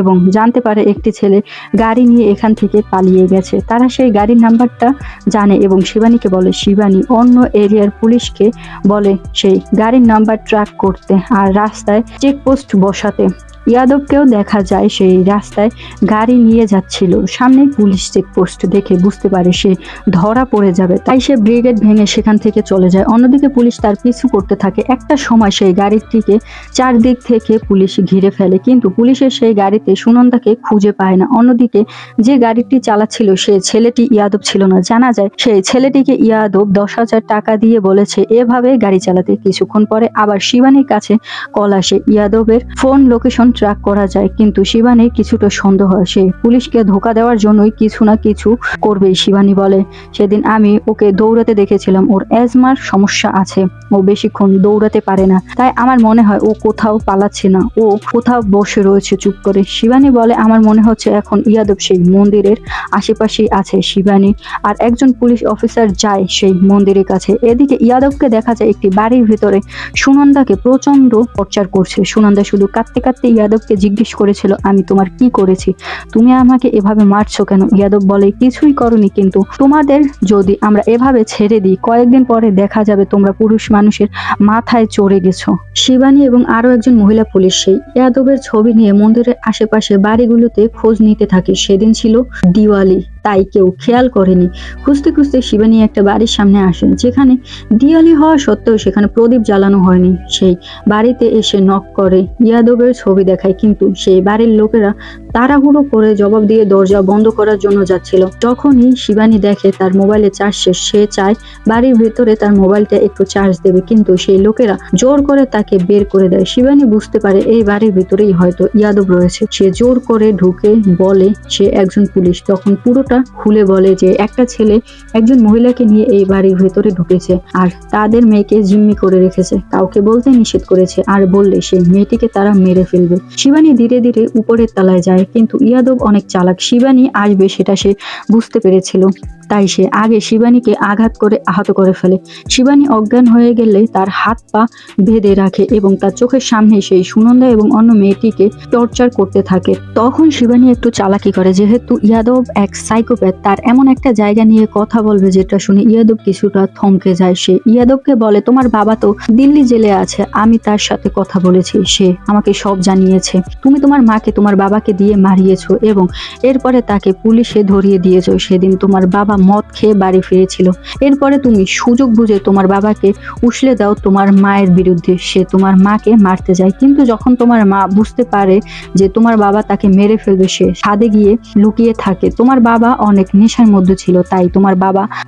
Speaker 1: এবং জানতে পারে একটি ছেলে গাড়ি নিয়ে এখান থেকে পালিয়ে গেছে। তারা সেই গাড়ির নাম্বারটা জানে এবং শিবানীকে বলে। শিবানী অন্য এরিয়ার পুলিশকে বলে সেই গাড়ির নাম্বার ট্র্যাক করতে আর রাস্তায় চেকপোস্ট বসাতে। ইয়াদবকেও দেখা যায় সেই রাস্তায় গাড়ি নিয়ে যাচ্ছিল। সামনে পুলিশ চেকপোস্ট দেখে বুঝতে পারে সে ধরা পড়ে যাবে, তাই সে ব্রিগেড ভেঙে সেখান থেকে চলে যায়। অন্যদিকে পুলিশ তার পিছু করতে থাকে। একটা সময় সেই গাড়িটিকে চারদিক থেকে পুলিশ ঘিরে ফেলে, কিন্তু পুলিশের সেই গাড়িতে সুনন্দাকে খুঁজে পায় না। অন্যদিকে যে গাড়িটি চালাচ্ছিল সে ছেলেটি ইয়াদব ছিল না। জানা যায় সেই ছেলেটিকে ইয়াদব 10,000 টাকা দিয়ে বলেছে এভাবে গাড়ি চালাতে। কিছুক্ষণ পরে আবার শিবানীর কাছে কল আসে। ইয়াদবের ফোন লোকেশন ট্র্যাক করা যায়, কিন্তু শিবানীর কিছুটা সন্দেহ হয়। সে পুলিশকে ধোকা দেওয়ার জন্যই কিছু না কিছু করবেই। শিবানী বলে, সেদিন আমি ওকে দৌড়াতে দেখেছিলাম, ওর অ্যাজমার সমস্যা আছে, ও বেশিক্ষণ দৌড়াতে পারে না, তাই আমার মনে হয় ও কোথাও পালাচ্ছে না, ও কোথাও বসে রয়েছে চুপ করে। শিবানী বলে, আমার মনে হচ্ছে এখন ইয়াদব সেই মন্দিরের আশেপাশেই আছে। শিবানী আর একজন পুলিশ অফিসার যায় সেই মন্দিরের কাছে। এদিকে ইয়াদবকে দেখা যায় একটি বাড়ির ভিতরে সুনন্দাকে প্রচন্ড টর্চার করছে। সুনন্দা শুধু কাঁদতে কাঁদতে ইয়াদবকে জিজ্ঞেস করেছিল, আমি তোমার কি করেছি, তুমি আমাকে এভাবে মারছো কেন? ইয়াদব বলে, কিছুই করনি, কিন্তু তোমাদের যদি আমরা এভাবে ছেড়ে দিই কয়েকদিন পরে দেখা যাবে তোমরা পুরুষ মানুষের মাথায় চড়ে গেছো। শিবানী এবং আরো একজন মহিলা পুলিশ সেই ইয়াদবের ছবি নিয়ে মন্দিরের আশেপাশে বাড়িগুলোতে খোঁজ নিতে থাকে। সেদিন ছিল দিওয়ালি। তাই কেউ খেয়াল করেনি। খুঁজতে খুঁজতে শিবানী একটা বাড়ির সামনে আসে, যেখানে দিওয়ালি হওয়া সত্ত্বেও সেখানে প্রদীপ জ্বালানো হয়নি। সেই বাড়িতে এসে নক করে, ইয়াদবের ছবি দেখায়, কিন্তু সেই বাড়ির লোকেরা তাড়াহুড়ো করে জবাব দিয়ে দরজা বন্ধ করার জন্য যাচ্ছিল। তখনই শিবানী দেখে তার মোবাইলে চার্জ শেষ। সে চায় বাড়ির ভেতরে তার মোবাইলটা একটু চার্জ দেবে, কিন্তু সেই লোকেরা জোর করে তাকে বের করে দেয়। শিবানী বুঝতে পারে এই বাড়ির ভেতরেই হয়তো ইয়াদব রয়েছে। সে জোর করে ঢুকে বলে সে একজন পুলিশ। তখন পুরোটা খুলে বলে যে একটা ছেলে একজন মহিলাকে নিয়ে এই বাড়ির ভেতরে ঢুকেছে আর তাদের মেয়েকে জিম্মি করে রেখেছে, কাউকে বলতে নিষেধ করেছে, আর বললে সেই মেয়েটিকে তারা মেরে ফেলবে। শিবানী ধীরে ধীরে উপরের তলায় যায়, কিন্তু ইয়াদব অনেক চালাক। শিবানী আসবে সেটা সে বুঝতে পেরেছিল, তাই সে আগে শিবানীকে আঘাত করে আহত করে ফেলে। শিবানী অজ্ঞান হয়ে গেলে তার হাত পা বেঁধে রাখে এবং তার চোখের সামনে সেই সুনন্দা এবং অন্য মেয়েটিকে টর্চার করতে থাকে। তখন শিবানী একটু চালাকি করে, যেহেতু ইয়াদব এক সাইকোপ্যাথ, তার এমন একটা জায়গা নিয়ে কথা বলবে যেটা শুনে ইয়াদব কিছুটা থমকে যায়। সে ইয়াদবকে বলে, তোমার বাবা তো দিল্লি জেলে আছে, আমি তার সাথে কথা বলেছি, সে আমাকে সব জানিয়েছে। তুমি তোমার মাকে তোমার বাবাকে দিয়ে মারিয়েছো এবং এরপরে তাকে পুলিশে ধরিয়ে দিয়েছো। সেদিন তোমার বাবা মদ খেয়ে বাড়ি ফিরেছিল। এরপরে তুমি সুযোগ বুঝে তোমার বাবাকে উসলে দাও তোমার মায়ের বিরুদ্ধে। সে তোমার মাকে মারতে যায়, কিন্তু যখন তোমার মা বুঝতে পারে যে তোমার বাবা তাকে মেরে ফেলবে, সে ছাদে গিয়ে লুকিয়ে থাকে। তোমার বাবা অনেক নেশার মধ্যে ছিল, তাই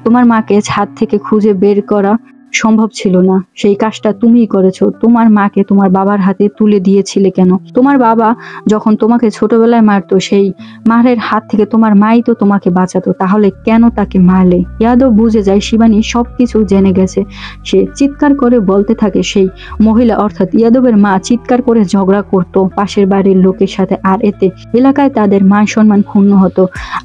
Speaker 1: তোমার মাকে ছাদ থেকে খুঁজে বের করা সম্ভব ছিল না। সেই কাজটা তুমিই করেছো। তোমার মাকে তোমার বাবার হাতে তুলে দিয়েছিলে কেন? তোমার বাবা যখন তোমাকে ছোটবেলায় মারতো, সেই মারের হাত থেকে তোমার মাই তো তোমাকে বাঁচাতো, তাহলে কেন তাকে মারলে? ইয়াদব বুঝে যায় শিবানী সবকিছু জেনে গেছে। সে চিৎকার করে বলতে থাকে, সেই মহিলা অর্থাৎ ইয়াদবের মা চিৎকার করে ঝগড়া করতো পাশের বাড়ির লোকের সাথে, আর এতে এলাকায় তাদের মান সম্মান ক্ষুণ্ণ হতো।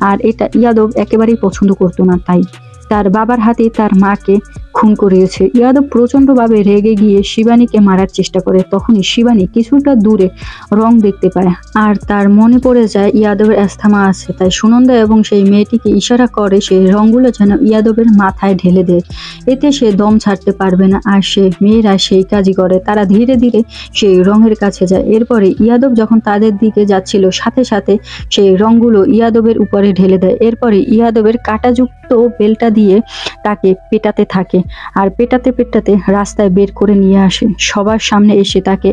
Speaker 1: আর এটা ইয়াদব একেবারেই পছন্দ করতো না, তাই তার বাবার হাতে তার মাকে খুন করিয়েছে। ইয়াদব প্রচন্ডভাবে রেগে গিয়ে শিবানীকে মারার চেষ্টা করে। তখনই শিবানী কিছুটা দূরে রং দেখতে পায় আর তার মনে পড়ে যায় ইয়াদবের অ্যাস্থামা আছে, তাই সুনন্দা এবং সেই মেয়েটিকে ইশারা করে সেই রংগুলো যেন ইয়াদবের মাথায় ঢেলে দেয়। এতে সে দম ছাড়তে পারবে না, আর সে মেয়েরা সেই কাজই করে। তারা ধীরে ধীরে সেই রঙের কাছে যায়। এরপরে ইয়াদব যখন তাদের দিকে যাচ্ছিল, সাথে সাথে সেই রংগুলো ইয়াদবের উপরে ঢেলে দেয়। এরপরে ইয়াদবের কাঁটাযুক্ত বেলটা দিয়ে তাকে পেটাতে থাকে, আর পেটাতে পেটাতে রাস্তায় বের করে নিয়ে আসে। সবার সামনে এসে তাকে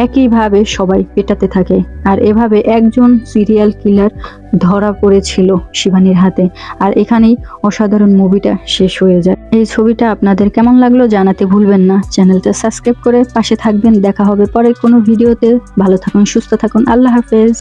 Speaker 1: একইভাবে সবাই পেটাতে থাকে। আর এভাবে একজন সিরিয়াল কিলার ধরা পড়েছিল শিবানীর হাতে। আর এখানেই অসাধারণ মুভিটা শেষ হয়ে যায়। এই ছবিটা আপনাদের কেমন লাগলো জানাতে ভুলবেন না। চ্যানেলটা সাবস্ক্রাইব করে পাশে থাকবেন। দেখা হবে পরের কোনো ভিডিওতে। ভালো থাকুন, সুস্থ থাকুন, আল্লাহ হাফেজ।